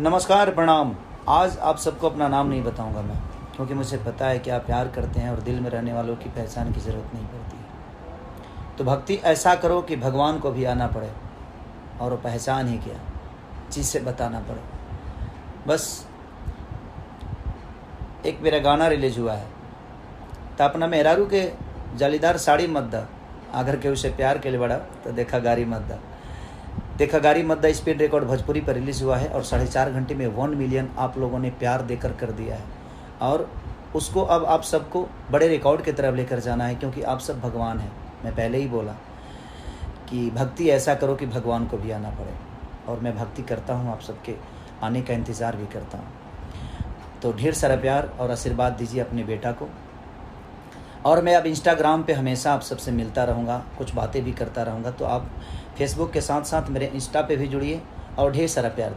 नमस्कार, प्रणाम। आज आप सबको अपना नाम नहीं बताऊंगा मैं, क्योंकि मुझे पता है कि आप प्यार करते हैं और दिल में रहने वालों की पहचान की ज़रूरत नहीं पड़ती। तो भक्ति ऐसा करो कि भगवान को भी आना पड़े, और वो पहचान ही क्या चीज़ से बताना पड़े। बस एक मेरा गाना रिलीज हुआ है, तो अपना मेहरारू के जालीदार साड़ी मत दा, अगर के उसे प्यार के लिए बड़ा तो देखा गारी मत दा। देखा गारी मत दा स्पीड रिकॉर्ड भोजपुरी पर रिलीज़ हुआ है और 4.5 घंटे में 1 मिलियन आप लोगों ने प्यार देकर कर दिया है। और उसको अब आप सबको बड़े रिकॉर्ड की तरफ लेकर जाना है, क्योंकि आप सब भगवान हैं। मैं पहले ही बोला कि भक्ति ऐसा करो कि भगवान को भी आना पड़े, और मैं भक्ति करता हूँ, आप सबके आने का इंतज़ार भी करता हूँ। तो ढेर सारा प्यार और आशीर्वाद दीजिए अपने बेटा को। और मैं अब इंस्टाग्राम पे हमेशा आप सबसे मिलता रहूँगा, कुछ बातें भी करता रहूँगा। तो आप फेसबुक के साथ साथ मेरे इंस्टा पे भी जुड़िए और ढेर सारा प्यार